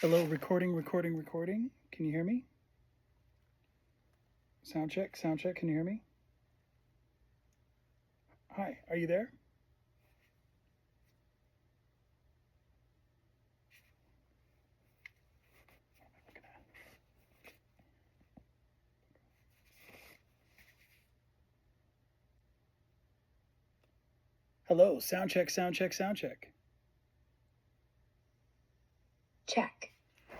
Hello, recording, recording, recording. Can you hear me? Sound check, sound check. Can you hear me? Hi, are you there? Hello, sound check, sound check, sound check. Check.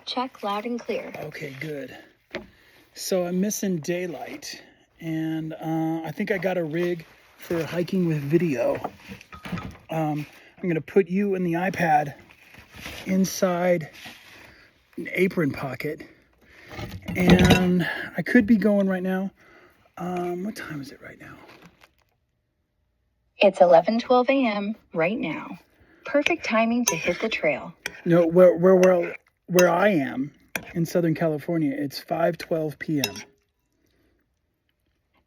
Check loud and clear. Okay, good. So I'm missing daylight, and I think I got a rig for hiking with video. I'm going to put you in the iPad inside an apron pocket, and I could be going right now. What time is it right now? It's 11:12 a.m. right now. Perfect timing to hit the trail. No, where I am in Southern California, it's 5:12 p.m.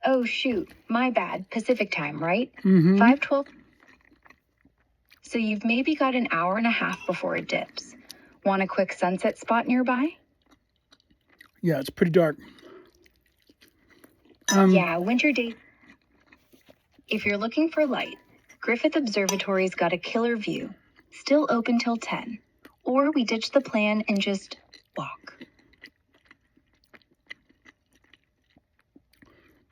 Oh, shoot. My bad. Pacific time, right? Mm-hmm. 5:12. So you've maybe got an hour and a half before it dips. Want a quick sunset spot nearby? Yeah, it's pretty dark. Yeah, winter day. If you're looking for light, Griffith Observatory's got a killer view. Still open till 10. Or we ditch the plan and just walk.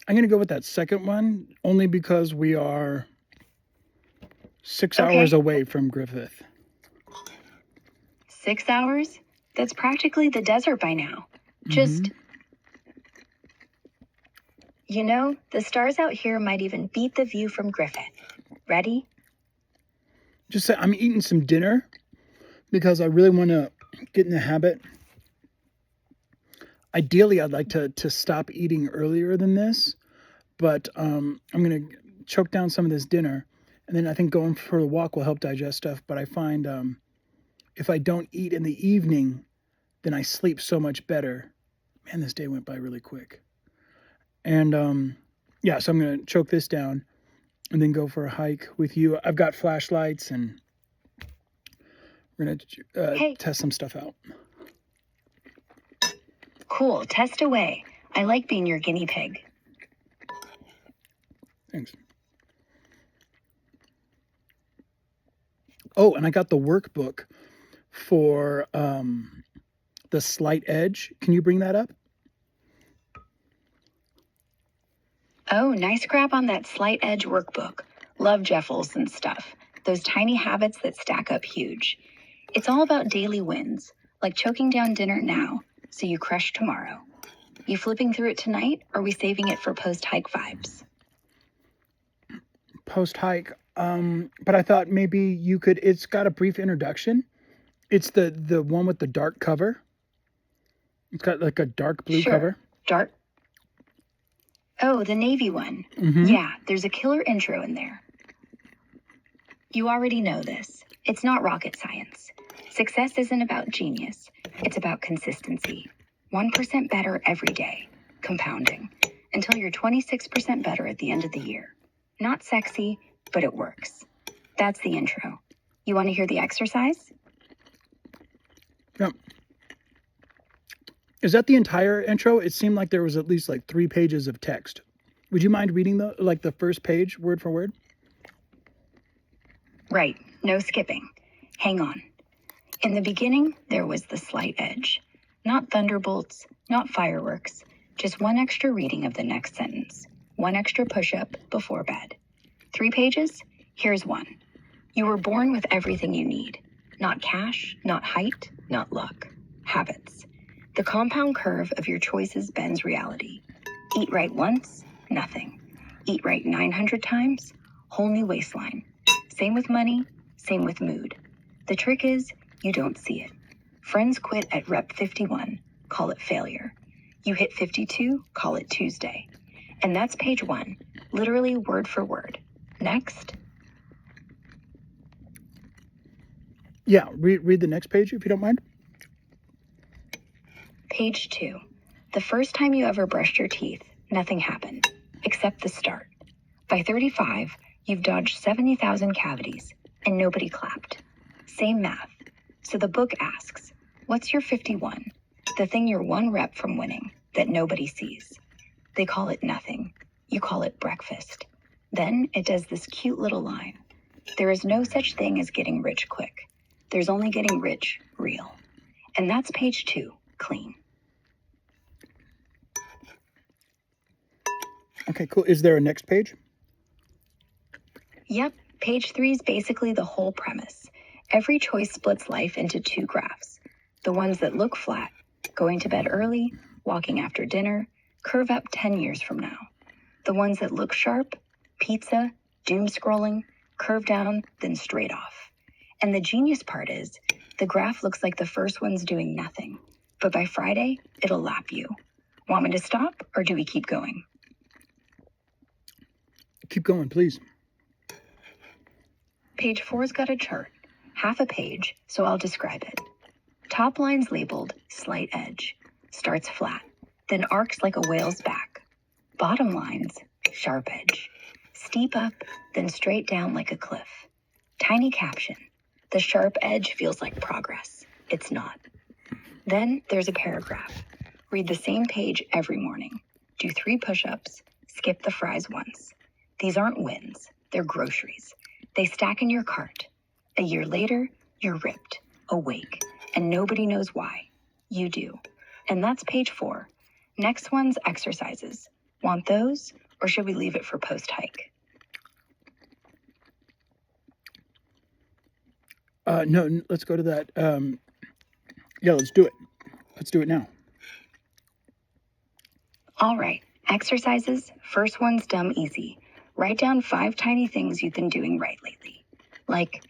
I'm going to go with that second one, only because we are 6 hours away from Griffith. 6 hours? That's practically the desert by now. Just, you know, the stars out here might even beat the view from Griffith. Ready? Just say I'm eating some dinner because I really want to get in the habit. Ideally, I'd like to stop eating earlier than this, but I'm going to choke down some of this dinner, and then I think going for a walk will help digest stuff. But I find if I don't eat in the evening, then I sleep so much better. Man, this day went by really quick. And yeah, so I'm going to choke this down and then go for a hike with you. I've got flashlights, and we're going to test some stuff out. Cool, test away. I like being your guinea pig. Thanks. Oh, and I got the workbook for the slight edge. Can you bring that up? Oh, nice grab on that slight edge workbook. Love Jeff Olson stuff. Those tiny habits that stack up huge. It's all about daily wins, like choking down dinner now, so you crush tomorrow. You flipping through it tonight, or are we saving it for post-hike vibes? Post-hike. But I thought maybe you could, it's got a brief introduction. It's the one with the dark cover. It's got like a dark blue cover. Dark? Oh, the navy one. Yeah, there's a killer intro in there. You already know this. It's not rocket science. Success isn't about genius. It's about consistency. 1% better every day. Compounding. Until you're 26% better at the end of the year. Not sexy, but it works. That's the intro. You want to hear the exercise? Yep. Is that the entire intro? It seemed like there was at least like 3 pages of text. Would you mind reading the first page word for word? Right. No skipping. Hang on. In the beginning, there was the slight edge. Not thunderbolts, not fireworks. Just one extra reading of the next sentence. One extra push-up before bed. 3 pages? Here's one. You were born with everything you need. Not cash, not height, not luck. Habits. The compound curve of your choices bends reality. Eat right once, nothing. Eat right 900 times, whole new waistline. Same with money, same with mood. The trick is, you don't see it. Friends quit at rep 51, call it failure. You hit 52, call it Tuesday. And that's page 1, literally word for word. Next. Yeah, read the next page if you don't mind. Page 2. The first time you ever brushed your teeth, nothing happened, except the start. By 35, you've dodged 70,000 cavities, and nobody clapped. Same math. So the book asks, What's your 51? The thing you're one rep from winning that nobody sees. They call it nothing. You call it breakfast. Then it does this cute little line. There is no such thing as getting rich quick. There's only getting rich real. And that's page 2, clean. Okay, cool. Is there a next page? Yep, page 3 is basically the whole premise. Every choice splits life into 2 graphs. The ones that look flat, going to bed early, walking after dinner, curve up 10 years from now. The ones that look sharp, pizza, doom scrolling, curve down, then straight off. And the genius part is, the graph looks like the first one's doing nothing. But by Friday, it'll lap you. Want me to stop, or do we keep going? Keep going, please. Page 4's got a chart, half a page, so I'll describe it. Top line's labeled slight edge, starts flat, then arcs like a whale's back. Bottom line's sharp edge, steep up, then straight down like a cliff. Tiny caption, the sharp edge feels like progress. It's not. Then there's a paragraph. Read the same page every morning. Do 3 push-ups, skip the fries once. These aren't wins, they're groceries. They stack in your cart. A year later, you're ripped, awake, and nobody knows why. You do. And that's page 4. Next one's exercises. Want those, or should we leave it for post-hike? No, let's go to that. Yeah, let's do it. Let's do it now. All right, exercises. First one's dumb easy. Write down 5 tiny things you've been doing right lately. Like,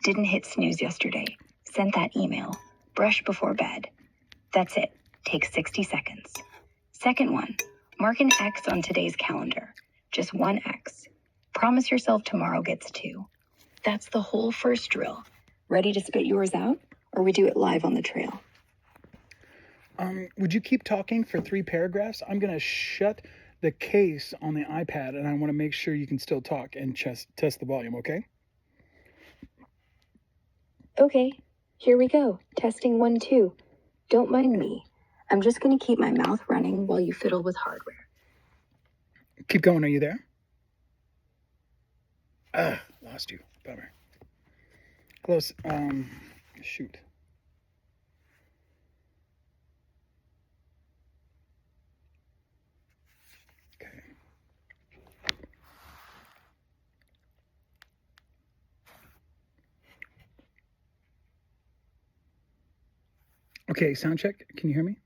didn't hit snooze yesterday, sent that email, brush before bed. That's it. Takes 60 seconds. Second one, mark an X on today's calendar. Just 1 X. Promise yourself tomorrow gets 2. That's the whole first drill. Ready to spit yours out, or we do it live on the trail? Would you keep talking for 3 paragraphs? I'm going to shut the case on the iPad, and I want to make sure you can still talk and test the volume, okay? Okay, here we go. Testing 1, 2. Don't mind me. I'm just going to keep my mouth running while you fiddle with hardware. Keep going. Are you there? Lost you. Bummer. Close. Shoot. Okay. Okay, sound check. Can you hear me?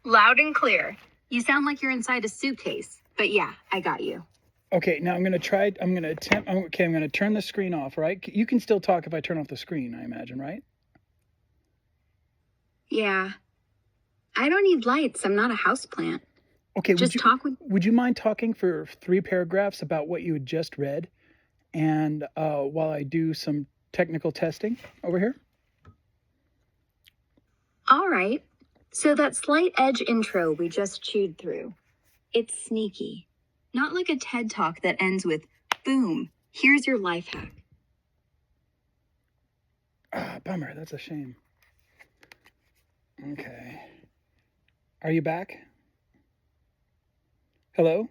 Loud and clear. You sound like you're inside a suitcase, but yeah, I got you. Okay, now I'm going to turn the screen off, right? You can still talk if I turn off the screen, I imagine, right? Yeah. I don't need lights. I'm not a houseplant. Okay, would you mind talking for 3 paragraphs about what you had just read, and while I do some technical testing over here? All right. So that slight edge intro we just chewed through, it's sneaky. Not like a TED Talk that ends with, boom, here's your life hack. Bummer, that's a shame. Okay. Are you back? Hello?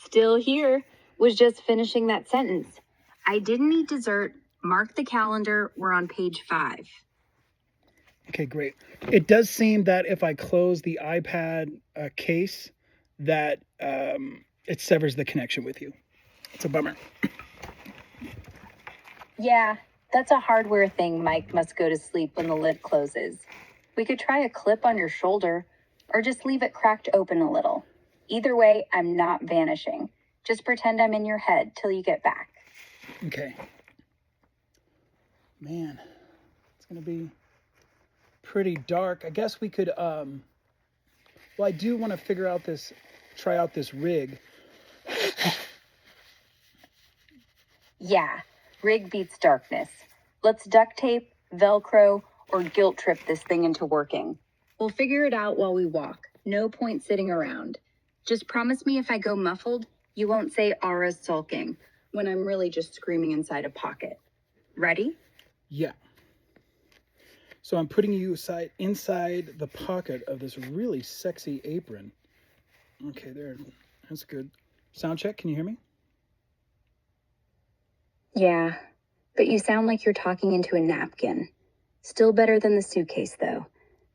Still here. Was just finishing that sentence. I didn't eat dessert. Mark the calendar. We're on page 5. Okay, great. It does seem that if I close the iPad case, that it severs the connection with you. It's a bummer. Yeah, that's a hardware thing. Mike must go to sleep when the lid closes. We could try a clip on your shoulder, or just leave it cracked open a little. Either way, I'm not vanishing. Just pretend I'm in your head till you get back. Okay. Man, it's going to be pretty dark. I guess we could, well, I do want to try out this rig. Yeah, rig beats darkness. Let's duct tape, Velcro, or guilt trip this thing into working. We'll figure it out while we walk. No point sitting around. Just promise me if I go muffled, you won't say Aura's sulking when I'm really just screaming inside a pocket. Ready? Yeah. So I'm putting you inside the pocket of this really sexy apron. Okay, there. That's good. Sound check, can you hear me? Yeah, but you sound like you're talking into a napkin. Still better than the suitcase, though.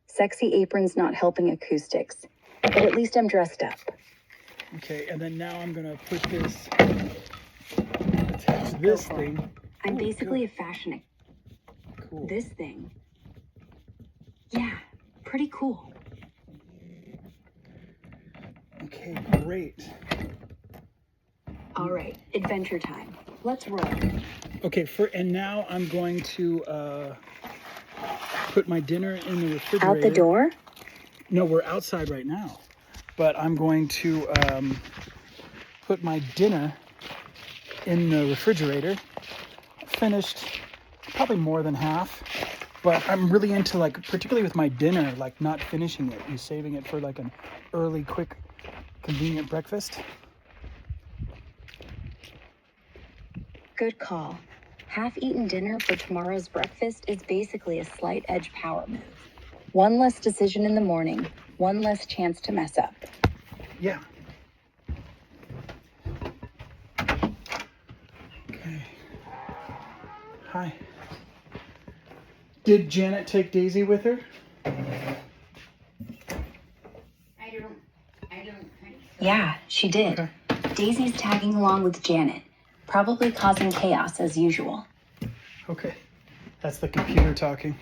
Sexy apron's not helping acoustics, but at least I'm dressed up. Okay, and then now I'm gonna put this, attach this thing. I'm Ooh, basically good. a fashion. Cool. This thing. Yeah, pretty cool. Okay, great. All right, adventure time. Let's roll. Okay, and now I'm going to put my dinner in the refrigerator. Out the door? No, we're outside right now. But I'm going to put my dinner in the refrigerator. Finished probably more than half. But I'm really into, like, particularly with my dinner, like not finishing it and saving it for like an early, quick, convenient breakfast. Good call. Half-eaten dinner for tomorrow's breakfast is basically a slight edge power move. One less decision in the morning, one less chance to mess up. Yeah. Okay. Hi. Did Janet take Daisy with her? I don't think so. Yeah, she did. Okay. Daisy's tagging along with Janet, probably causing chaos as usual. Okay. That's the computer talking.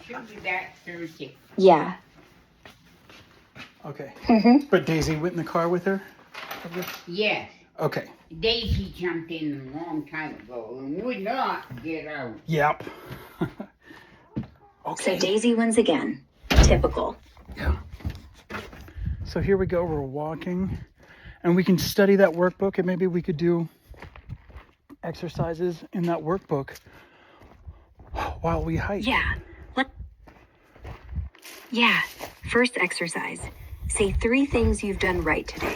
She'll be back Thursday. Yeah. Okay. Mm-hmm. But Daisy went in the car with her? Yes. Okay. Daisy jumped in a long time ago and would not get out. Yep. So Okay. Daisy wins again. Typical. Yeah. So here we go. We're walking. And we can study that workbook, and maybe we could do exercises in that workbook while we hike. Yeah. First exercise. Say 3 things you've done right today.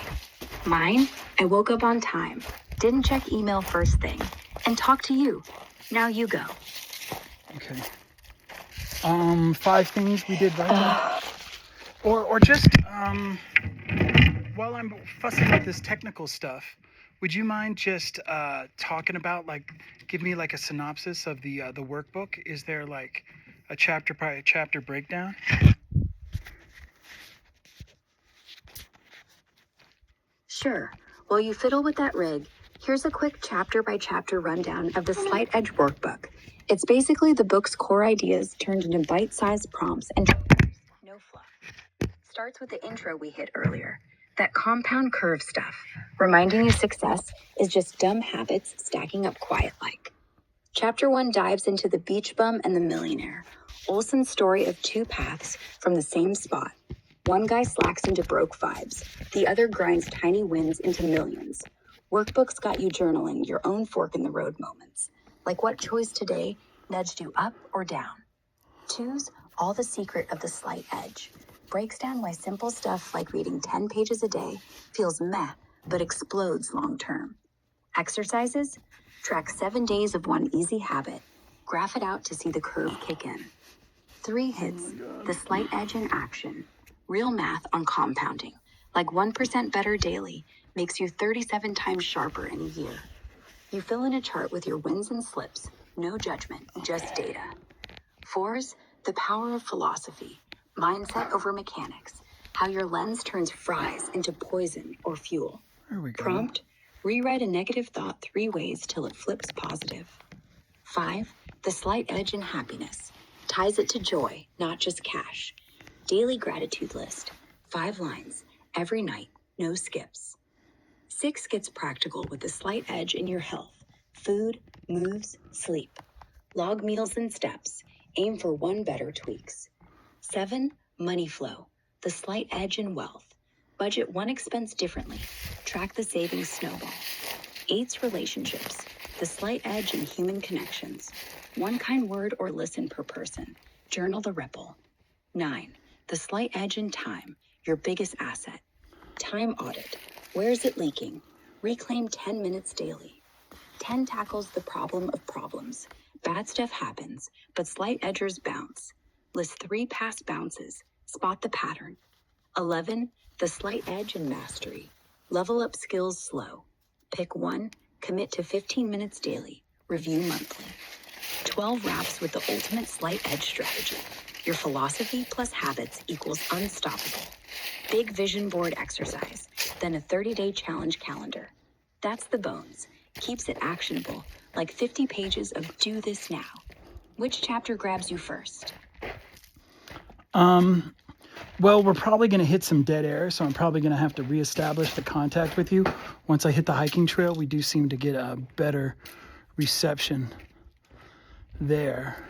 Mine, I woke up on time, didn't check email first thing, and talk to you. Now you go. Okay. 5 things we did right. Or just while I'm fussing with this technical stuff, would you mind just talking about, like, give me like a synopsis of the workbook? Is there like a chapter by chapter breakdown? Sure. While you fiddle with that rig, here's a quick chapter-by-chapter rundown of the Slight Edge workbook. It's basically the book's core ideas turned into bite-sized prompts and no fluff. Starts with the intro we hit earlier. That compound curve stuff, reminding you success is just dumb habits stacking up quiet-like. Chapter 1 dives into the beach bum and the millionaire, Olson's story of 2 paths from the same spot. One guy slacks into broke vibes. The other grinds tiny wins into millions. Workbooks got you journaling your own fork in the road moments. Like what choice today nudged you up or down. 2's All the Secret of the Slight Edge. Breaks down why simple stuff like reading 10 pages a day feels meh, but explodes long term. Exercises? Track 7 days of one easy habit. Graph it out to see the curve kick in. 3 hits, the Slight Edge in action. Real math on compounding, like 1% better daily, makes you 37 times sharper in a year. You fill in a chart with your wins and slips, no judgment, just data. 4's The Power of Philosophy, mindset over mechanics, how your lens turns fries into poison or fuel. There we go. Prompt, rewrite a negative thought 3 ways till it flips positive. 5, The Slight Edge in Happiness, ties it to joy, not just cash. Daily gratitude list, 5 lines, every night, no skips. 6 gets practical with the slight edge in your health, food, moves, sleep. Log meals and steps, aim for 1 better tweaks. 7, money flow, the slight edge in wealth. Budget 1 expense differently, track the savings snowball. 8's relationships, the slight edge in human connections. 1 kind word or listen per person, journal the ripple. 9, the slight edge in time, your biggest asset. Time audit. Where's it leaking? Reclaim 10 minutes daily. 10 tackles the problem of problems. Bad stuff happens, but slight edgers bounce. List 3 past bounces. Spot the pattern. 11. The slight edge and mastery. Level up skills slow. Pick 1. Commit to 15 minutes daily. Review monthly. 12 wraps with the ultimate slight edge strategy. Your philosophy plus habits equals unstoppable. Big vision board exercise, then a 30-day challenge calendar. That's the bones. Keeps it actionable, like 50 pages of do this now. Which chapter grabs you first? Well, we're probably going to hit some dead air, so I'm probably going to have to reestablish the contact with you. Once I hit the hiking trail, we do seem to get a better reception there.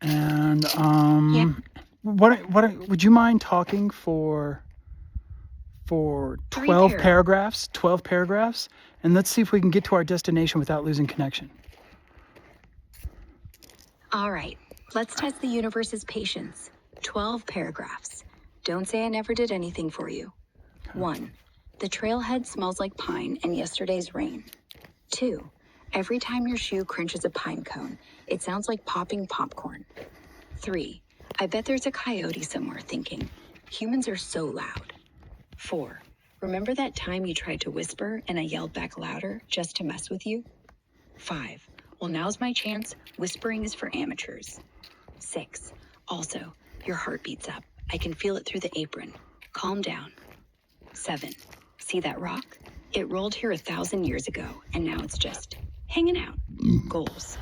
And what would you mind talking for 12 paragraphs? 12 paragraphs, and let's see if we can get to our destination without losing connection. All right, let's test the universe's patience. 12 paragraphs. Don't say I never did anything for you. 1. The trailhead smells like pine and yesterday's rain. 2. Every time your shoe crunches a pine cone, it sounds like popping popcorn. 3. I bet there's a coyote somewhere thinking, humans are so loud. 4. Remember that time you tried to whisper and I yelled back louder just to mess with you? 5. Well, now's my chance. Whispering is for amateurs. 6. Also, your heart beats up. I can feel it through the apron. Calm down. 7. See that rock? It rolled here 1,000 years ago, and now it's just hanging out. Goals.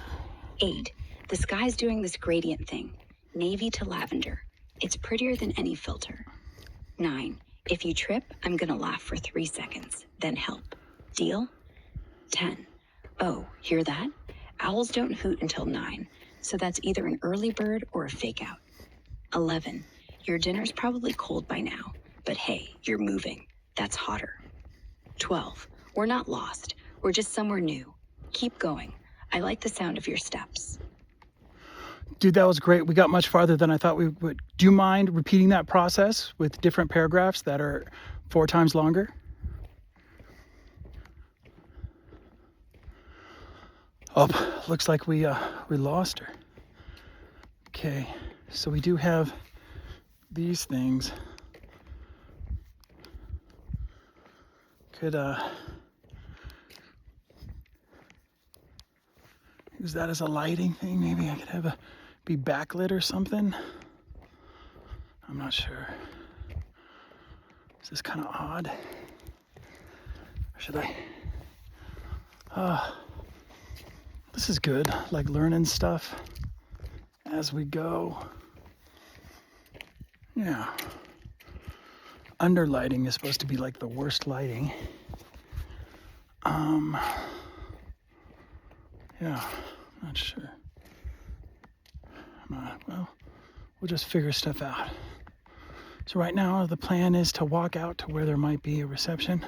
8. The sky's doing this gradient thing. Navy to lavender. It's prettier than any filter. 9. If you trip, I'm gonna laugh for 3 seconds, then help. Deal? 10. Oh, hear that? Owls don't hoot until 9, so that's either an early bird or a fake out. 11. Your dinner's probably cold by now, but hey, you're moving. That's hotter. 12. We're not lost. We're just somewhere new. Keep going. I like the sound of your steps. Dude, that was great. We got much farther than I thought we would. Do you mind repeating that process with different paragraphs that are 4 times longer? Oh, looks like we lost her. Okay, so we do have these things. Could use that as a lighting thing. Maybe I could have be backlit or something. I'm not sure. This is kind of odd. Or should I? This is good, like learning stuff as we go. Yeah. Underlighting is supposed to be like the worst lighting. Yeah, not sure. Well, we'll just figure stuff out. So right now the plan is to walk out to where there might be a reception.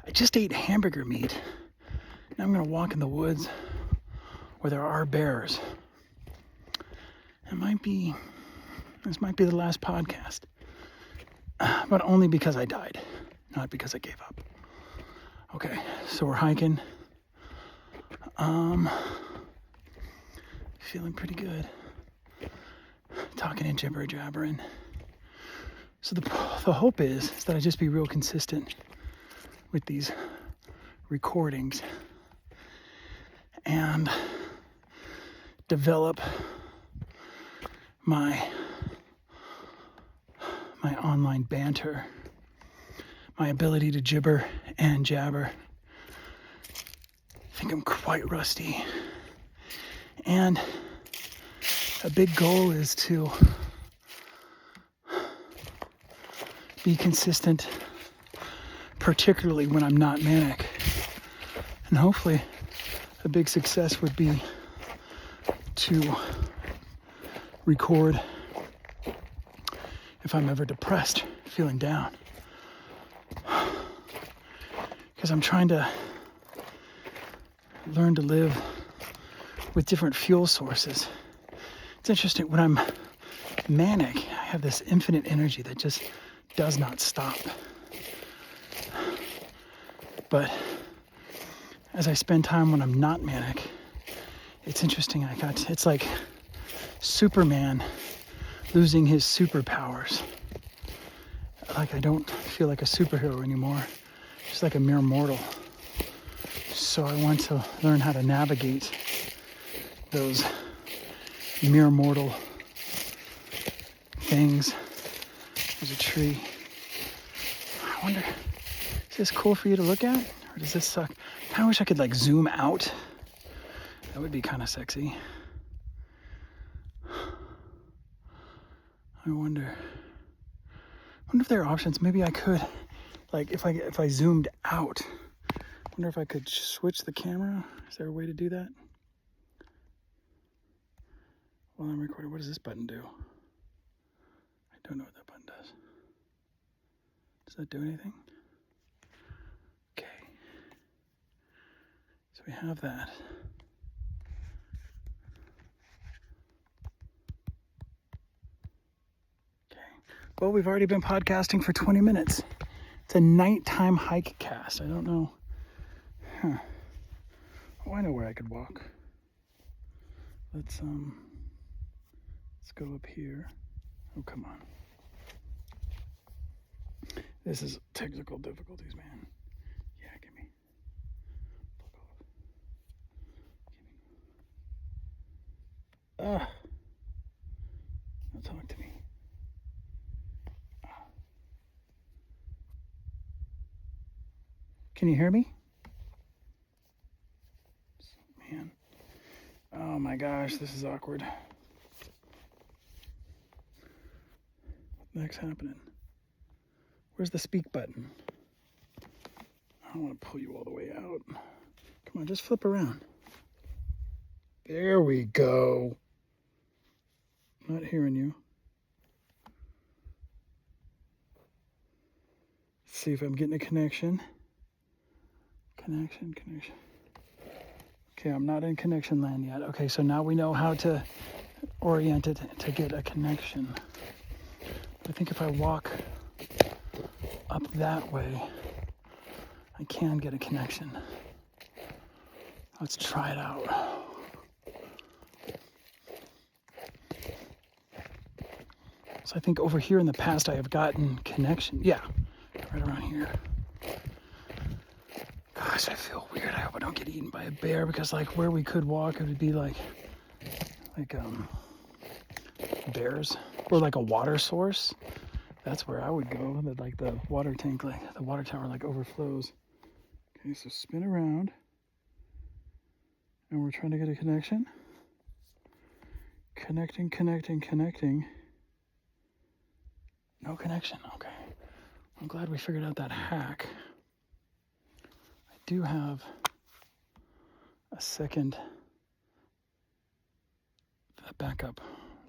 I just ate hamburger meat. Now I'm gonna walk in the woods where there are bears. This might be the last podcast. But only because I died, not because I gave up. Okay, so we're hiking. Feeling pretty good. Talking and jibber jabbering. So the hope is that I just be real consistent with these recordings and develop my online banter, my ability to gibber and jabber. I think I'm quite rusty. And a big goal is to be consistent, particularly when I'm not manic. And hopefully a big success would be to record if I'm ever depressed, feeling down. Because I'm trying to learn to live with different fuel sources. It's interesting, when I'm manic, I have this infinite energy that just does not stop. But as I spend time when I'm not manic, it's interesting. It's like Superman losing his superpowers. Like I don't feel like a superhero anymore, just like a mere mortal. So I want to learn how to navigate those mere mortal things. There's a tree. I wonder, is this cool for you to look at? Or does this suck? I kinda wish I could like zoom out. That would be kind of sexy. I wonder if there are options. Maybe I could, like if I zoomed out, I wonder if I could switch the camera. Is there a way to do that? While I'm recording, what does this button do? I don't know what that button does. Does that do anything? Okay. So we have that. Okay. Well, we've already been podcasting for 20 minutes. It's a nighttime hike cast. I don't know. Oh, I know where I could walk. Let's go up here. Oh, come on. This is technical difficulties, man. Yeah, give me. Now talk to me. Can you hear me? Man. Oh my gosh, this is awkward. What the heck's happening? Where's the speak button? I don't want to pull you all the way out. Come on, just flip around. There we go. Not hearing you. Let's see if I'm getting a connection. Connection. Okay, I'm not in connection land yet. Okay, so now we know how to orient it to get a connection. I think if I walk up that way, I can get a connection. Let's try it out. So I think over here in the past I have gotten connection. Yeah, right around here. Gosh, I feel weird. I hope I don't get eaten by a bear because like where we could walk, it would be like bears or like a water source. That's where I would go. That like the water tank, like the water tower, like overflows. Okay, so spin around, and we're trying to get a connection. Connecting. No connection. Okay, I'm glad we figured out that hack. I do have a second backup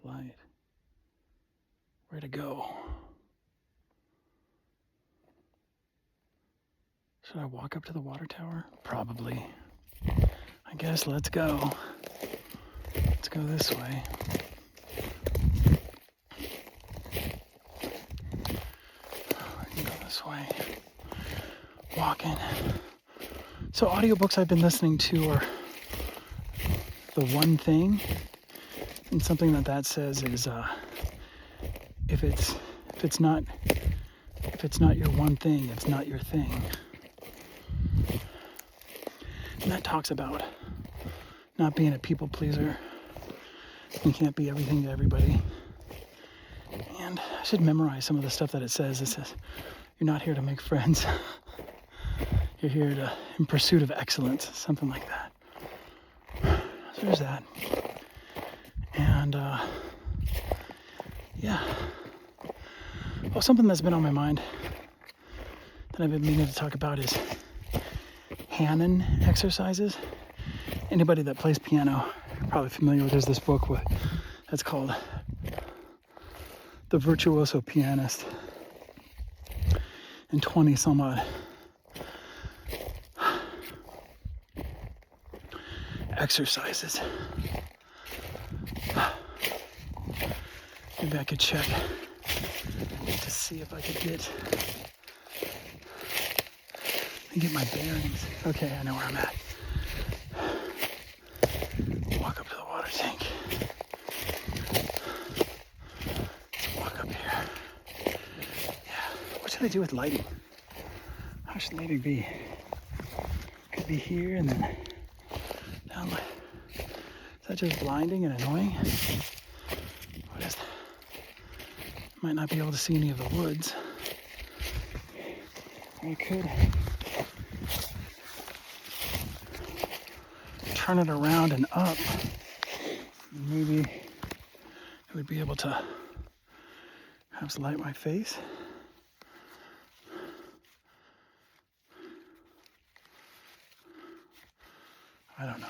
light. Where to go? Should I walk up to the water tower? Probably. I guess let's go. Let's go this way. We can go this way. Walking. So audiobooks I've been listening to are The One Thing. And something that says is if it's not your one thing, it's not your thing. And that talks about not being a people pleaser. You can't be everything to everybody. And I should memorize some of the stuff that it says. It says, you're not here to make friends. You're here in pursuit of excellence, something like that. So there's that. And yeah. Well, something that's been on my mind that I've been meaning to talk about is Hanon exercises. Anybody that plays piano, you're probably familiar with. There's this book that's called The Virtuoso Pianist, and 20 some odd exercises. Maybe I could check to see if I could get my bearings. Okay, I know where I'm at. Walk do they do with lighting? How should lighting be? Could be here and then down my... Is that just blinding and annoying? What is that? Might not be able to see any of the woods. I could turn it around and up. Maybe it would be able to perhaps light my face. I don't know.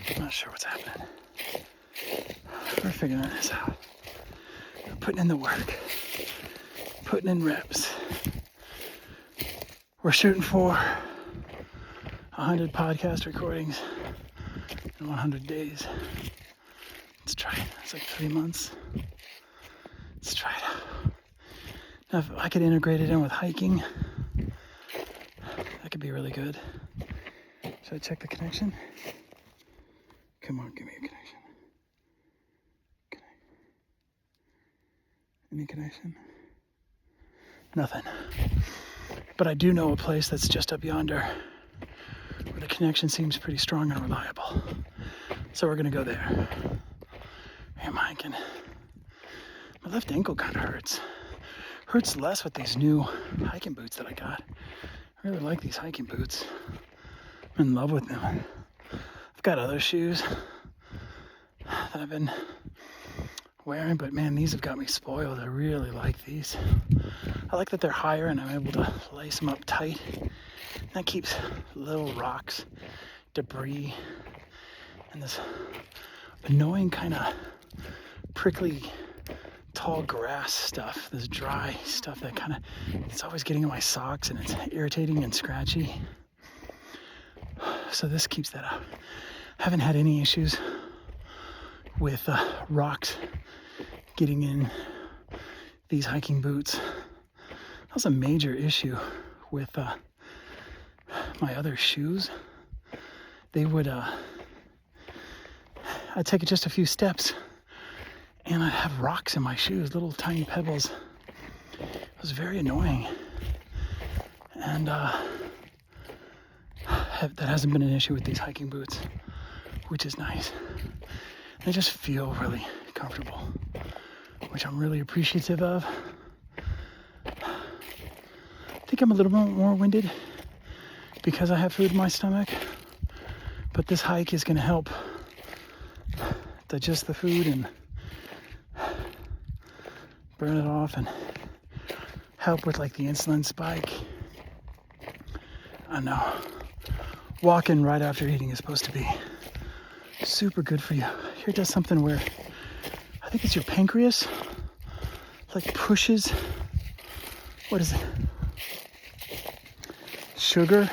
I'm not sure what's happening. We're figuring this out. We're putting in the work. Putting in reps. We're shooting for 100 podcast recordings in 100 days. Let's try it. It's like 3 months. Let's try it out. Now, if I could integrate it in with hiking, that could be really good. Should I check the connection? Come on, give me a connection. Any connection? Nothing. But I do know a place that's just up yonder where the connection seems pretty strong and reliable. So we're gonna go there. I'm hiking. My left ankle kind of hurts. Hurts less with these new hiking boots that I got. I really like these hiking boots. I'm in love with them. I've got other shoes that I've been wearing, but man, these have got me spoiled. I really like these. I like that they're higher and I'm able to lace them up tight. That keeps little rocks, debris, and this annoying kind of prickly tall grass stuff, this dry stuff that kind of, it's always getting in my socks and it's irritating and scratchy. So this keeps that out. Haven't had any issues with rocks getting in these hiking boots. That was a major issue with my other shoes. They would, I'd take just a few steps and I'd have rocks in my shoes, little tiny pebbles. It was very annoying. And that hasn't been an issue with these hiking boots, which is nice. They just feel really comfortable, which I'm really appreciative of. I think I'm a little more winded because I have food in my stomach, but this hike is going to help digest the food and burn it off and help with like the insulin spike. I know walking right after eating is supposed to be super good for you. Here it does something where I think it's your pancreas like pushes, what is it? Sugar,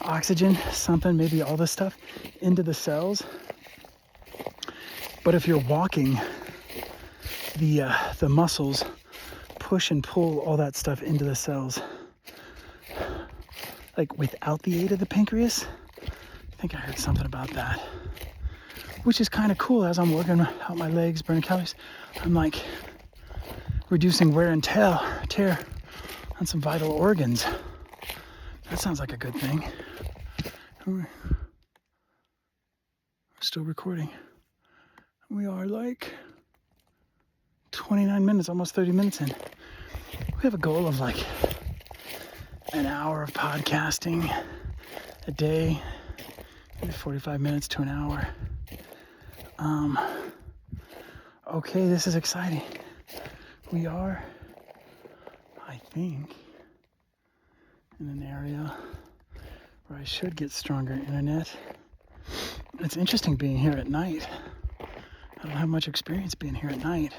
oxygen, something, maybe all this stuff into the cells. But if you're walking, the muscles push and pull all that stuff into the cells. Like without the aid of the pancreas. I think I heard something about that. Which is kind of cool. As I'm working out my legs, burning calories, I'm like reducing wear and tear on some vital organs. That sounds like a good thing. We're still recording. We are like 29 minutes, almost 30 minutes in. We have a goal of like an hour of podcasting a day, maybe 45 minutes to an hour. Okay, this is exciting. We are, I think, in an area where I should get stronger internet. It's interesting being here at night. I don't have much experience being here at night.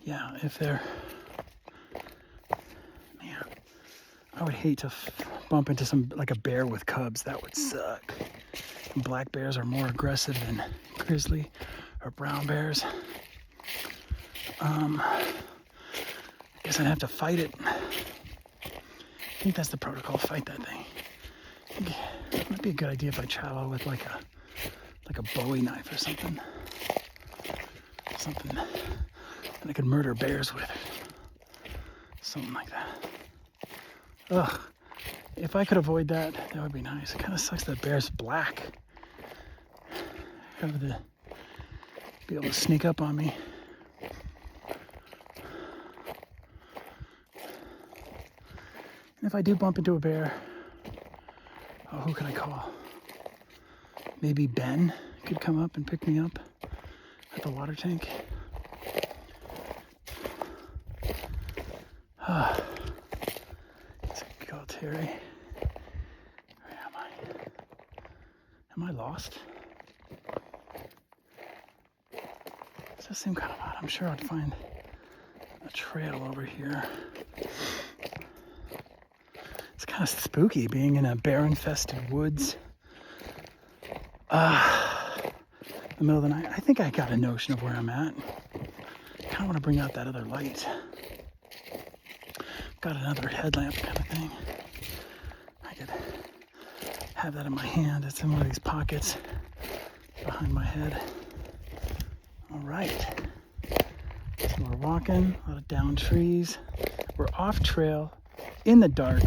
Yeah, if they're, man, I would hate to bump into like a bear with cubs. That would suck. Black bears are more aggressive than grizzly or brown bears. I guess I'd have to fight it. I think that's the protocol, fight that thing. It might be a good idea if I travel with like like a Bowie knife or something. Something that I could murder bears with. Something like that. Ugh. If I could avoid that, that would be nice. It kind of sucks that bear's black. Have to be able to sneak up on me. And if I do bump into a bear, oh, who can I call? Maybe Ben could come up and pick me up at the water tank. Ah, let's go, Terry. Where am I? Am I lost? This does seem kind of odd. I'm sure I'd find a trail over here. It's kind of spooky being in a bear-infested woods. In the middle of the night. I think I got a notion of where I'm at. I kind of want to bring out that other light. Got another headlamp kind of thing. I could have that in my hand. It's in one of these pockets behind my head. All right. So we're walking, a lot of down trees. We're off trail, in the dark,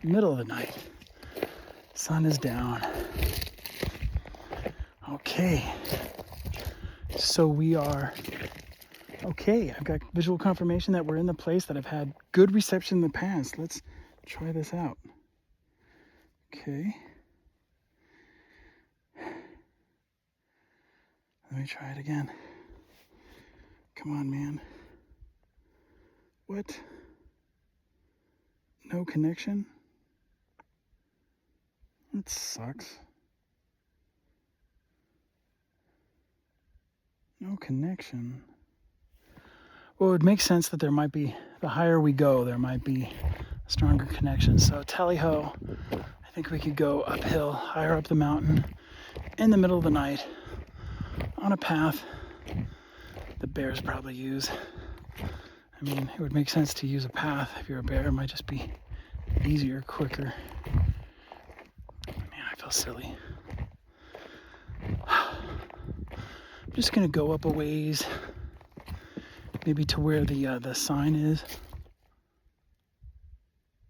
middle of the night. Sun is down. Okay. So we are okay. I've got visual confirmation that we're in the place that I've had good reception in the past. Let's try this out. Okay. Let me try it again. Come on, man. What? No connection? That sucks. No connection. Well, it would make sense that there might be, the higher we go, there might be a stronger connection. So tally-ho, I think we could go uphill, higher up the mountain, in the middle of the night, on a path the bears probably use. I mean, it would make sense to use a path if you're a bear. It might just be easier, quicker. Man, I feel silly. I'm just gonna go up a ways, maybe to where the sign is,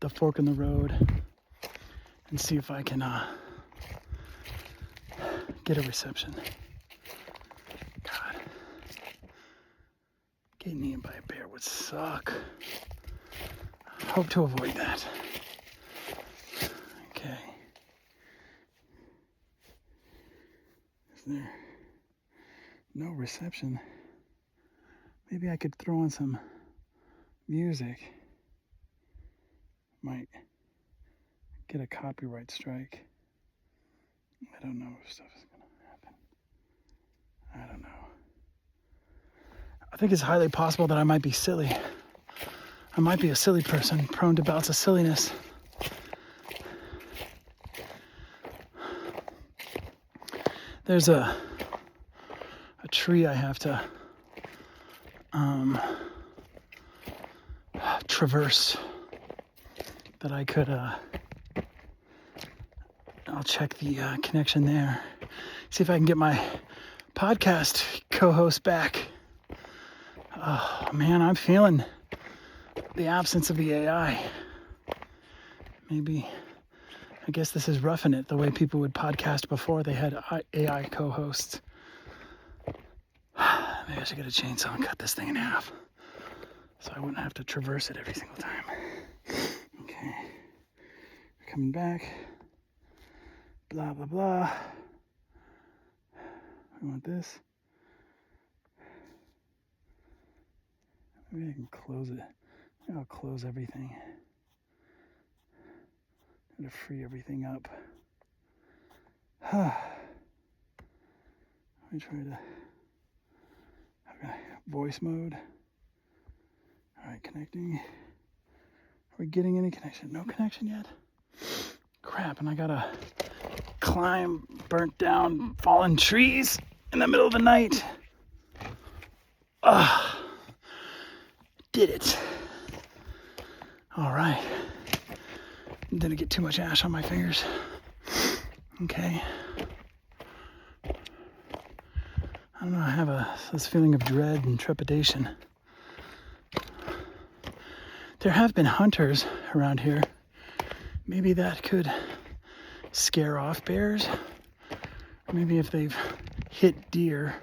the fork in the road, and see if I can get a reception. God, getting eaten by a bear would suck. Hope to avoid that. Okay. Is there no reception? Maybe I could throw on some music. Might get a copyright strike. I don't know if stuff is gonna happen. I don't know. I think it's highly possible that I might be silly. I might be a silly person, prone to bouts of silliness. There's a tree I have to traverse that I could I'll check the connection there, see if I can get my podcast co-host back. Oh man, I'm feeling the absence of the AI. Maybe, I guess this is roughing it, the way people would podcast before they had AI co-hosts. Maybe I should get a chainsaw and cut this thing in half so I wouldn't have to traverse it every single time. Okay, coming back. Blah, blah, blah. We want this. Maybe I can close it. Maybe I'll close everything. To free everything up. Let me try to. Okay, voice mode. All right, connecting. Are we getting any connection? No connection yet? Crap, and I gotta climb burnt down fallen trees in the middle of the night. Did it. All right. Didn't get too much ash on my fingers. Okay. don't know, I have this feeling of dread and trepidation. There have been hunters around here. Maybe that could scare off bears. Or maybe if they've hit deer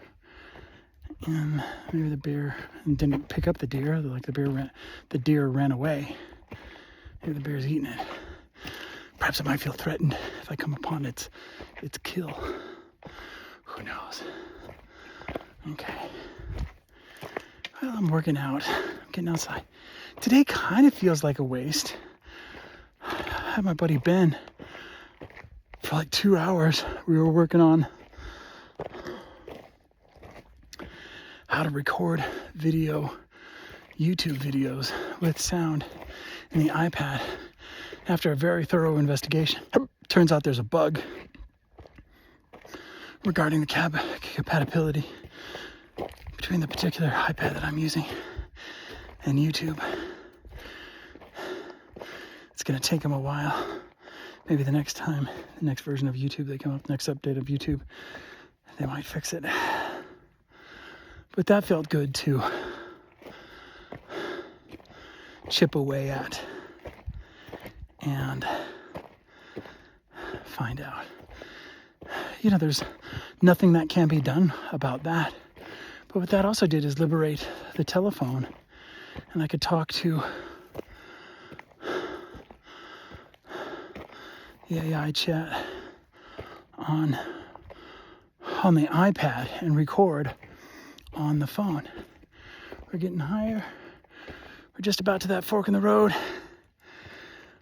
and maybe the bear didn't pick up the deer, like the deer ran away. Maybe the bear's eating it. Perhaps it might feel threatened if I come upon its kill. Who knows? Okay. Well, I'm working out. I'm getting outside. Today kind of feels like a waste. I had my buddy Ben for like 2 hours. We were working on how to record video, YouTube videos with sound in the iPad. After a very thorough investigation, turns out there's a bug regarding the compatibility between the particular iPad that I'm using and YouTube. It's gonna take them a while. Maybe the next time, the next version of YouTube they come up, next update of YouTube, they might fix it. But that felt good to chip away at and find out. You know, there's nothing that can be done about that. But what that also did is liberate the telephone, and I could talk to the AI chat on the iPad and record on the phone. We're getting higher. We're just about to that fork in the road.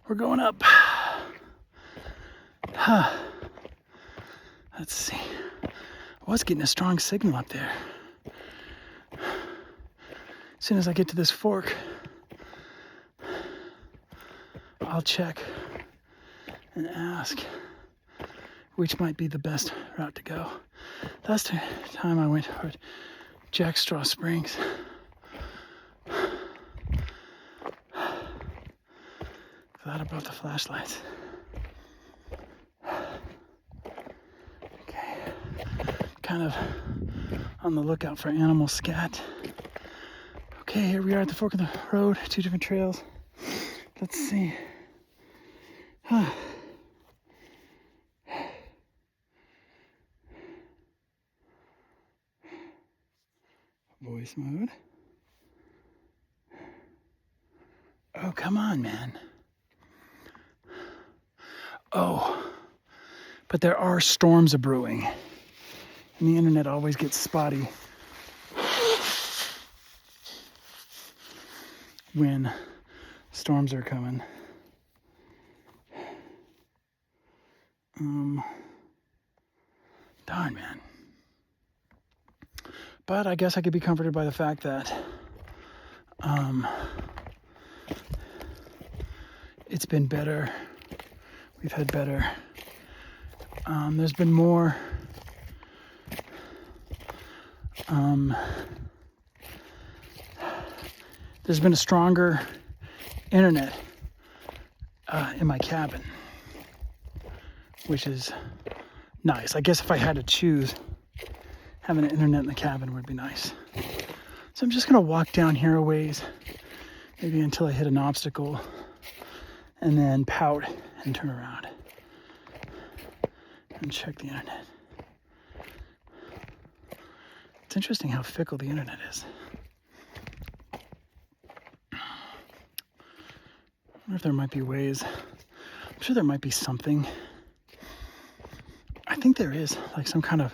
We're going up. Let's see. I was getting a strong signal up there. As soon as I get to this fork, I'll check and ask which might be the best route to go. Last time I went toward Jack Straw Springs. Glad about the flashlights. Okay. Kind of on the lookout for animal scat. Okay, here we are at the fork of the road. 2 different trails. Let's see. Voice mode. Oh, come on, man. Oh, but there are storms a-brewing. And the internet always gets spotty when storms are coming. Darn, man. But I guess I could be comforted by the fact that it's been better. We've had better. There's been more there's been a stronger internet in my cabin, which is nice. I guess if I had to choose, having an internet in the cabin would be nice. So I'm just gonna walk down here a ways, maybe until I hit an obstacle, and then pout and turn around and check the internet. It's interesting how fickle the internet is. I wonder if there might be ways. I'm sure there might be something. I think there is, like some kind of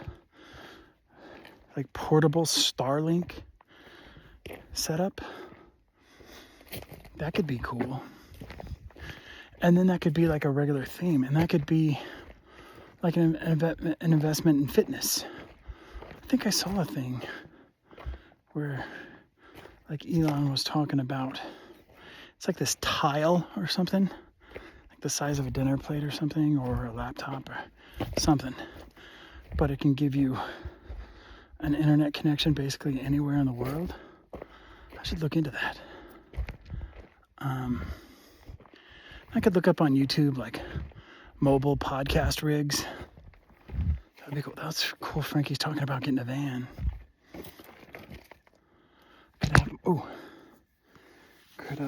like portable Starlink setup. That could be cool. And then that could be like a regular theme, and that could be like an investment in fitness. I think I saw a thing where like Elon was talking about, it's like this tile or something, like the size of a dinner plate or something, or a laptop or something, but it can give you an internet connection basically anywhere in the world. I should look into that. I could look up on YouTube like mobile podcast rigs. That'd be cool. That's cool. Frankie's talking about getting a van. Oh, could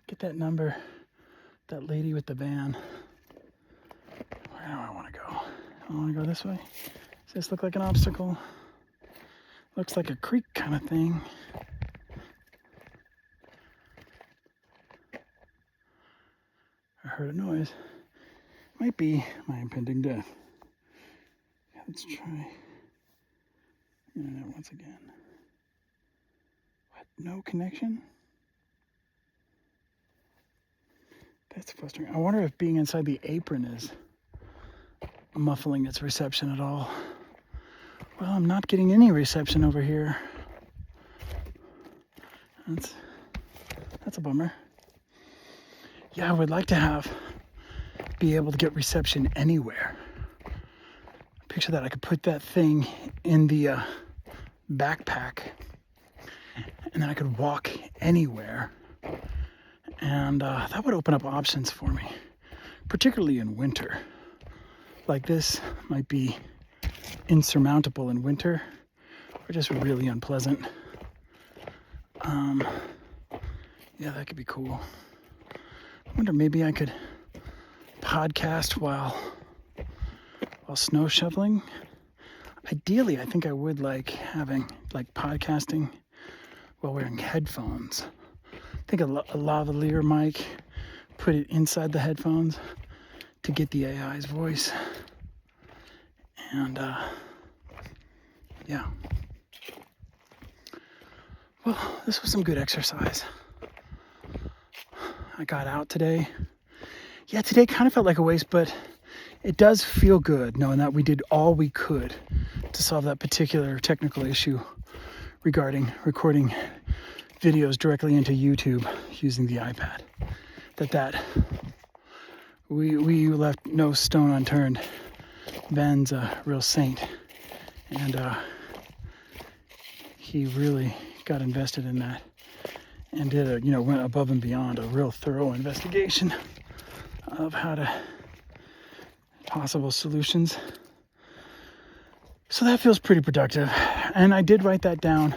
get that number, that lady with the van. Where do I want to go? I want to go this way. Does this look like an obstacle? Looks like a creek kind of thing. I heard a noise. Might be my impending death. Let's try internet once again. What? No connection? That's frustrating. I wonder if being inside the apron is muffling its reception at all. Well, I'm not getting any reception over here. That's a bummer. Yeah, I would like to be able to get reception anywhere. Picture that. I could put that thing in the backpack, and then I could walk anywhere, and that would open up options for me, particularly in winter. Like this might be insurmountable in winter, or just really unpleasant. Yeah, that could be cool. I wonder, maybe I could podcast while snow shoveling. Ideally, I think I would like having podcasting while wearing headphones. I think a lavalier mic, put it inside the headphones to get the AI's voice. And yeah. Well, this was some good exercise. I got out today. Yeah, today kind of felt like a waste, but it does feel good knowing that we did all we could to solve that particular technical issue regarding recording videos directly into YouTube using the iPad. That we left no stone unturned. Ben's a real saint, and he really got invested in that and did went above and beyond a real thorough investigation of how to possible solutions. So that feels pretty productive, and I did write that down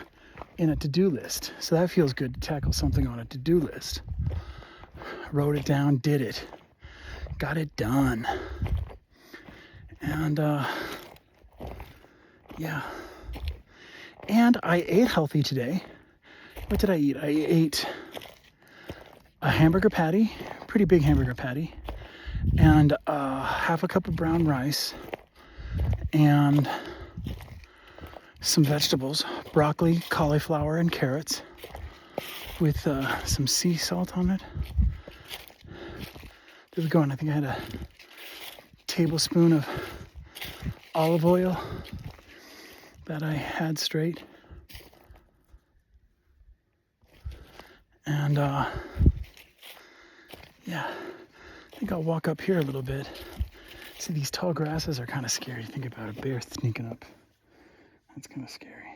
in a to-do list, so that feels good to tackle something on a to-do list. Wrote it down, did it, got it done. And yeah, and I ate healthy today. What did I eat? I ate a hamburger patty, pretty big hamburger patty, and half a cup of brown rice, and some vegetables, broccoli, cauliflower, and carrots, with some sea salt on it. There we go. And I think I had a tablespoon of olive oil that I had straight. And yeah, I think I'll walk up here a little bit. See, these tall grasses are kind of scary. Think about a bear sneaking up. That's kind of scary.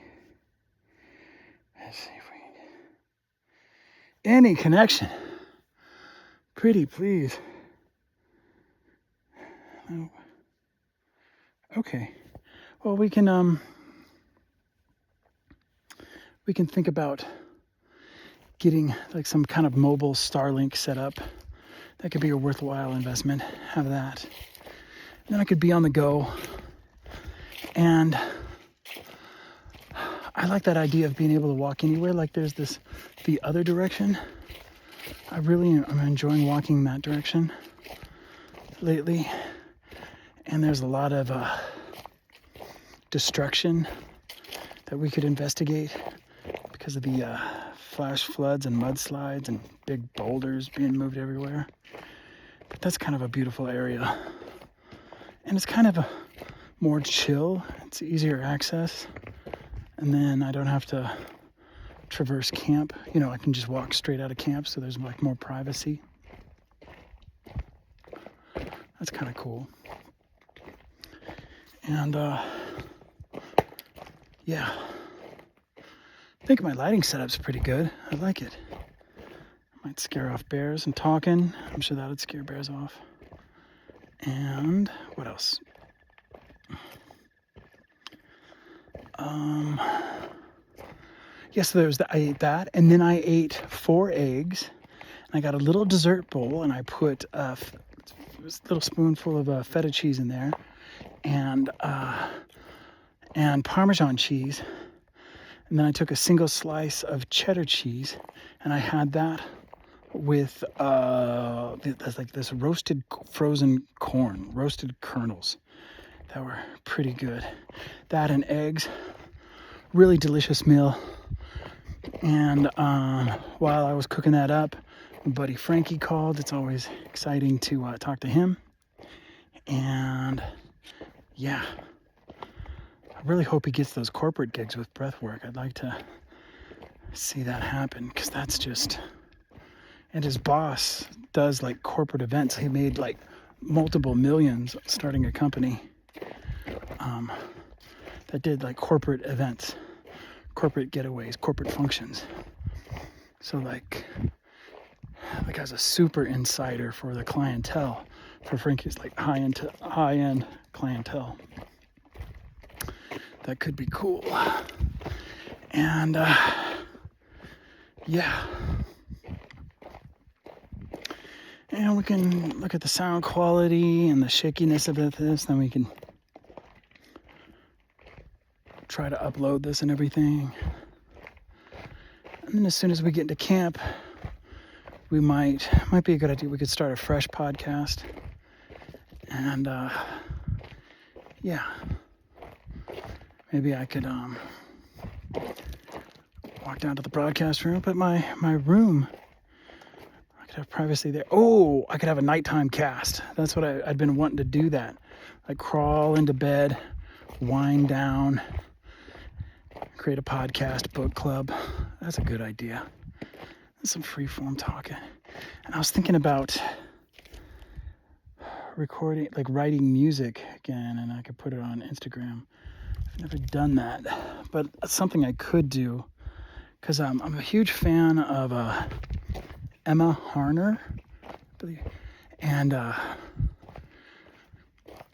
Let's see if we can get any connection. Pretty please. No. Okay. Well, we can think about getting like some kind of mobile Starlink set up. That could be a worthwhile investment. Have that. And then I could be on the go. And I like that idea of being able to walk anywhere. Like there's the other direction. I really am enjoying walking that direction lately. And there's a lot of destruction that we could investigate because of the flash floods and mudslides and big boulders being moved everywhere. But that's kind of a beautiful area. And it's kind of a more chill. It's easier access. And then I don't have to traverse camp. I can just walk straight out of camp, so there's like more privacy. That's kind of cool. And yeah, I think my lighting setup's pretty good. I like it. Might scare off bears and talking. I'm sure that would scare bears off. And what else? yes, I ate that, and then I ate 4 eggs, and I got a little dessert bowl, and I put a little spoonful of feta cheese in there, and Parmesan cheese, and then I took a single slice of cheddar cheese, and I had that with this roasted frozen corn, roasted kernels that were pretty good. That and eggs, really delicious meal. And while I was cooking that up, my buddy Frankie called. It's always exciting to talk to him. And yeah, I really hope he gets those corporate gigs with breathwork. I'd like to see that happen, because that's just... And his boss does like corporate events. He made like multiple millions starting a company that did like corporate events, corporate getaways, corporate functions. So like as a super insider for the clientele, for Frankie's like high-end clientele. That could be cool. And yeah. And we can look at the sound quality and the shakiness of this, then we can try to upload this and everything. And then as soon as we get into camp, we might be a good idea. We could start a fresh podcast. And yeah, maybe I could walk down to the broadcast room, but my room, have privacy there. Oh, I could have a nighttime cast. That's what I'd been wanting to do, that. Like crawl into bed, wind down, create a podcast, book club. That's a good idea. That's some free form talking. And I was thinking about recording, like writing music again, and I could put it on Instagram. I've never done that, but that's something I could do, because I'm a huge fan of Emma Harner, and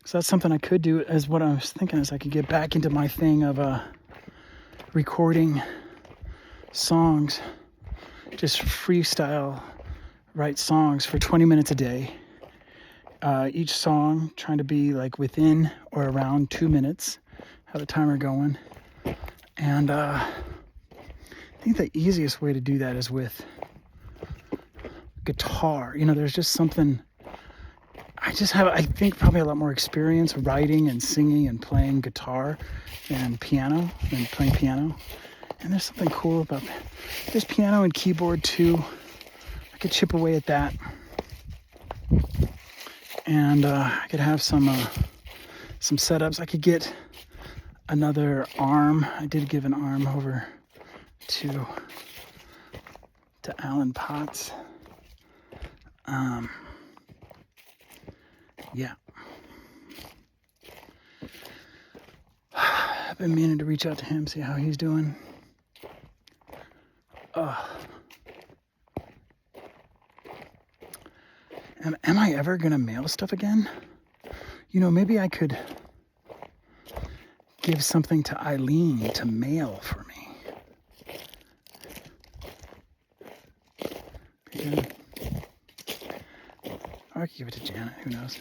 so that's something I could do. As what I was thinking is I could get back into my thing of recording songs, just freestyle, write songs for 20 minutes a day. Each song trying to be like within or around 2 minutes. Have a timer going, and I think the easiest way to do that is with guitar. You know, there's just something, I think probably a lot more experience writing and singing and playing guitar and playing piano. And there's something cool about that. There's piano and keyboard too. I could chip away at that. And I could have some setups. I could get another arm. I did give an arm over to Alan Potts. Yeah. I've been meaning to reach out to him, see how he's doing. Am I ever gonna mail stuff again? You know, maybe I could give something to Eileen to mail for me. Yeah. Or I could give it to Janet, who knows?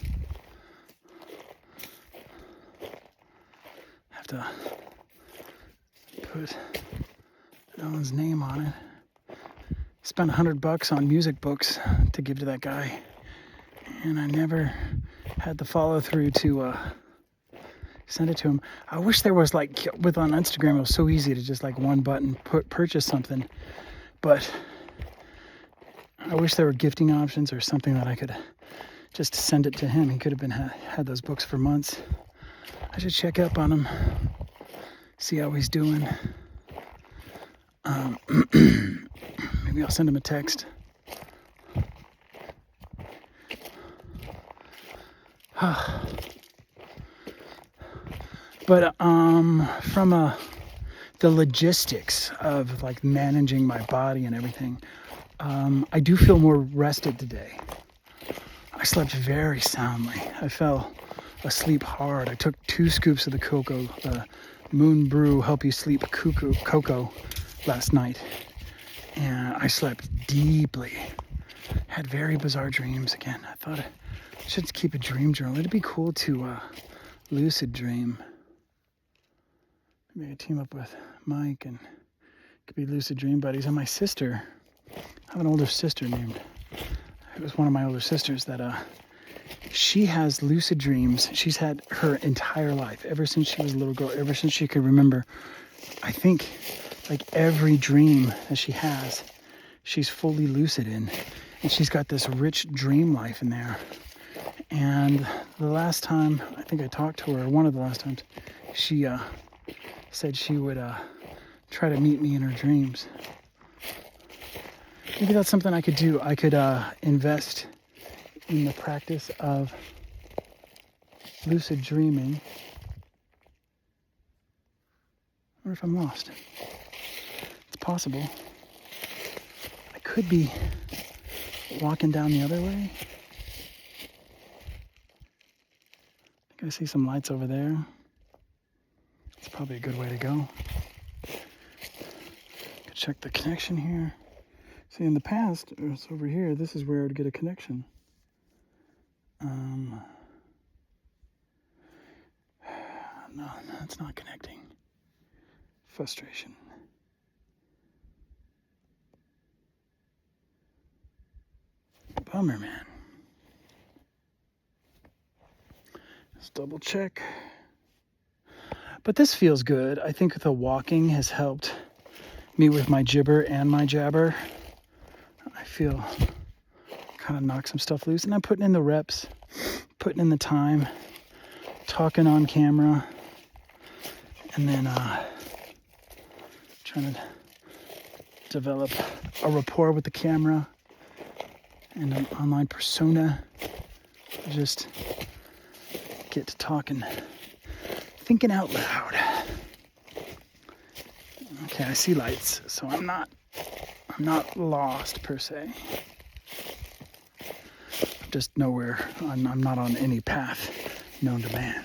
Have to put Ellen's name on it. Spent $100 on music books to give to that guy, and I never had the follow through to send it to him. I wish there was, like, on Instagram, it was so easy to just like one button purchase something, but I wish there were gifting options or something that I could just send it to him. He could have been had those books for months. I should check up on him, see how he's doing. Maybe I'll send him a text. But from the logistics of like managing my body and everything, I do feel more rested today. I slept very soundly. I fell asleep hard. I took 2 scoops of the cocoa, the Moon Brew Help You Sleep cocoa last night, and I slept deeply. Had very bizarre dreams again. I thought I should keep a dream journal. It'd be cool to lucid dream. Maybe I team up with Mike and could be lucid dream buddies. And my sister, I have an older sister named, it was one of my older sisters that she has lucid dreams. She's had her entire life, ever since she was a little girl, ever since she could remember. I think like every dream that she has, she's fully lucid in. And she's got this rich dream life in there. And the last time I think I talked to her, one of the last times, she said she would try to meet me in her dreams. Maybe that's something I could do. I could invest in the practice of lucid dreaming. I wonder if I'm lost. It's possible. I could be walking down the other way. I think I see some lights over there. It's probably a good way to go. Could check the connection here. See, in the past, it's over here. This is where I would get a connection. No, it's not connecting. Frustration. Bummer, man. Let's double check. But this feels good. I think the walking has helped me with my gibber and my jabber. I feel kind of knock some stuff loose. And I'm putting in the reps, putting in the time, talking on camera, and then trying to develop a rapport with the camera and an online persona. Just get to talking, thinking out loud. Okay, I see lights, so I'm not lost per se. Just nowhere. I'm not on any path known to man.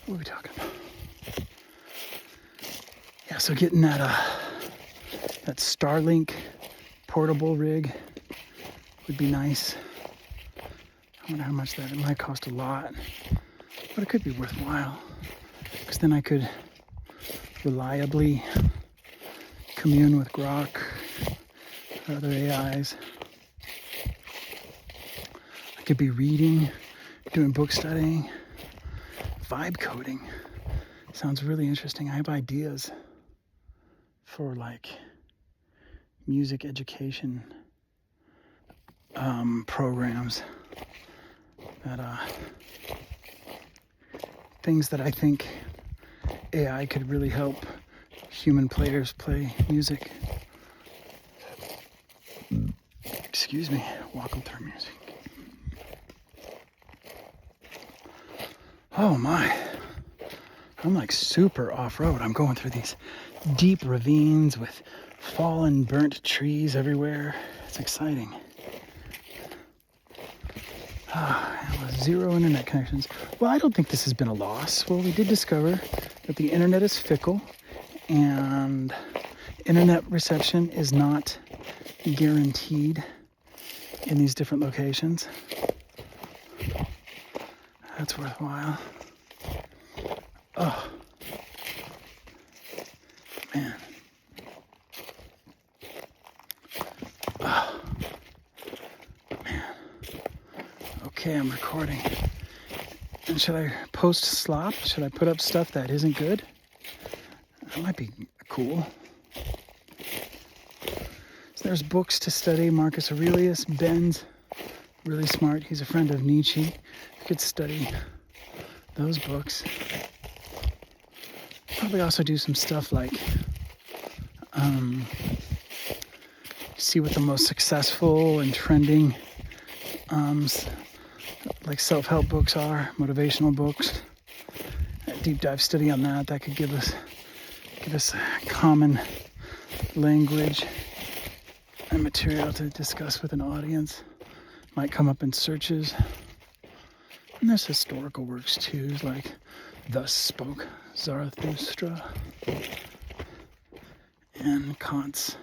What are we talking about? Yeah, so getting that Starlink portable rig would be nice. I wonder how much that, it might cost a lot, but it could be worthwhile, because then I could reliably commune with Grok or other AIs. I could be reading, doing book studying, vibe coding. Sounds really interesting. I have ideas for like music education programs that things that I think AI could really help human players play music. Excuse me, walking through music. Oh my, I'm like super off-road. I'm going through these deep ravines with fallen, burnt trees everywhere. It's exciting. Zero internet connections. Well, I don't think this has been a loss. Well, we did discover that the internet is fickle and internet reception is not guaranteed in these different locations. That's worthwhile. Oh, man. Oh, man. Okay, I'm recording. And should I post slop? Should I put up stuff that isn't good? That might be cool. So there's books to study. Marcus Aurelius. Ben's really smart. He's a friend of Nietzsche. You could study those books. Probably also do some stuff like see what the most successful and trending like self-help books are, motivational books. A deep dive study on that. That could give us common language and material to discuss with an audience. Might come up in searches. And there's historical works too, like Thus Spoke Zarathustra. and Kant's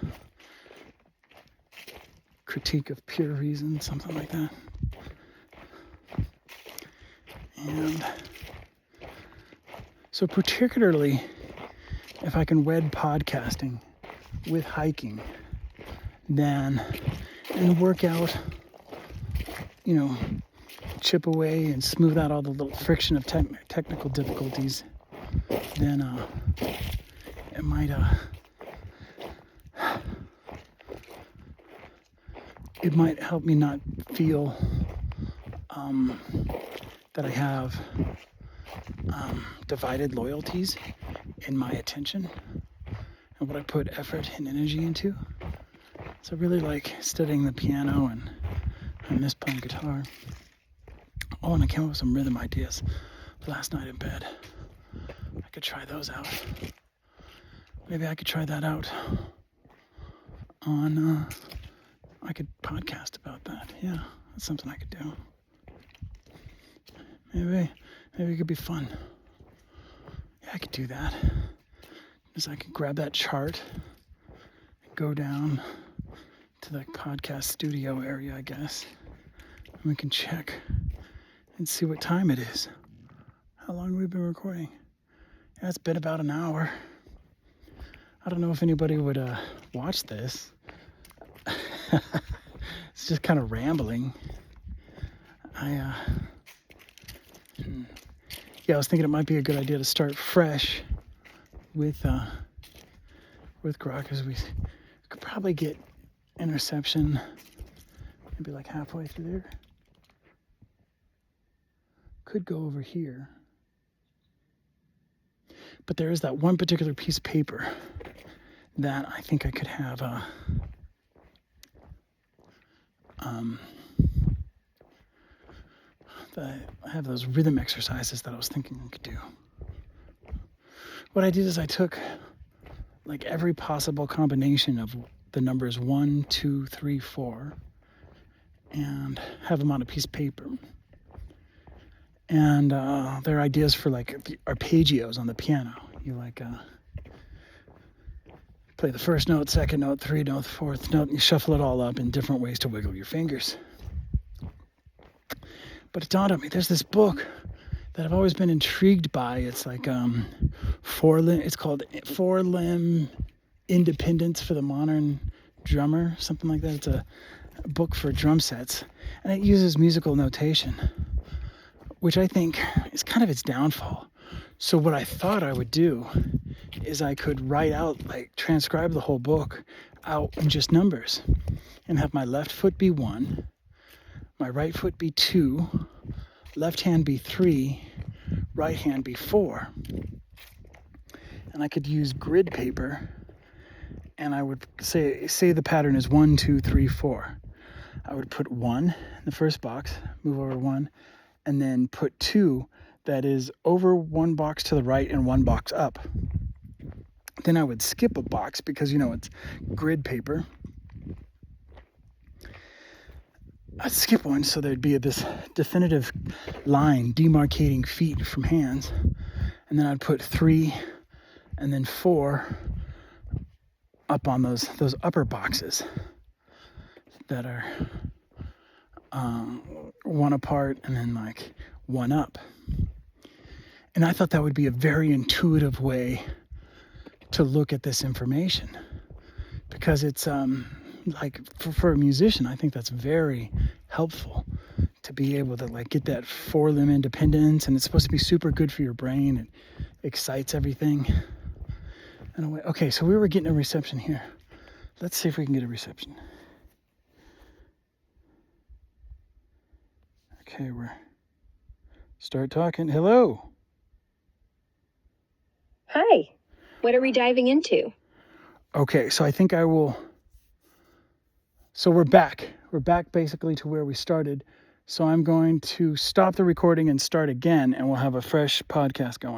Critique of Pure Reason, something like that. And so particularly if I can wed podcasting with hiking, then and work out, chip away and smooth out all the little friction of technical difficulties, then it might help me not feel that I have divided loyalties in my attention and what I put effort and energy into. So I really like studying the piano, and I miss playing guitar. Oh, and I came up with some rhythm ideas last night in bed. I could try those out. Maybe I could try that out on, I could podcast about that. Yeah, that's something I could do. Maybe it could be fun. Yeah, I could do that. Because I could grab that chart, go down to the podcast studio area, I guess, and we can check and see what time it is. How long we've been recording. Yeah, it's been about an hour. I don't know if anybody would watch this. It's just kind of rambling. I was thinking it might be a good idea to start fresh with Grok, because we could probably get interception maybe like halfway through there. Could go over here. But there is that one particular piece of paper that I think I could have I have those rhythm exercises that I was thinking I could do. What I did is I took like every possible combination of the numbers 1, 2, 3, 4 and have them on a piece of paper. And they're ideas for like arpeggios on the piano. You play the first note, second note, third note, fourth note, and you shuffle it all up in different ways to wiggle your fingers. But it dawned on me, there's this book that I've always been intrigued by. It's like it's called 4-Limb Independence for the Modern Drummer, something like that. It's a book for drum sets, and it uses musical notation, which I think is kind of its downfall. So what I thought I would do is I could write out, transcribe the whole book out in just numbers, and have my left foot be 1, my right foot be 2, left hand be 3, right hand be 4. And I could use grid paper, and I would say the pattern is 1, 2, 3, 4. I would put 1 in the first box, move over 1, and then put 2 that is over 1 box to the right and 1 box up. Then I would skip a box because, it's grid paper. I'd skip one so there'd be this definitive line demarcating feet from hands. And then I'd put 3 and then 4 up on those upper boxes that are 1 apart and then 1 up. And I thought that would be a very intuitive way to look at this information, because it's for a musician, I think that's very helpful to be able to get that 4-limb independence, and it's supposed to be super good for your brain. It excites everything. And okay, so we were getting a reception here. Let's see if we can get a reception. Okay, start talking. Hello. Hi. What are we diving into? Okay, so I think so we're back. We're back basically to where we started. So I'm going to stop the recording and start again, and we'll have a fresh podcast going.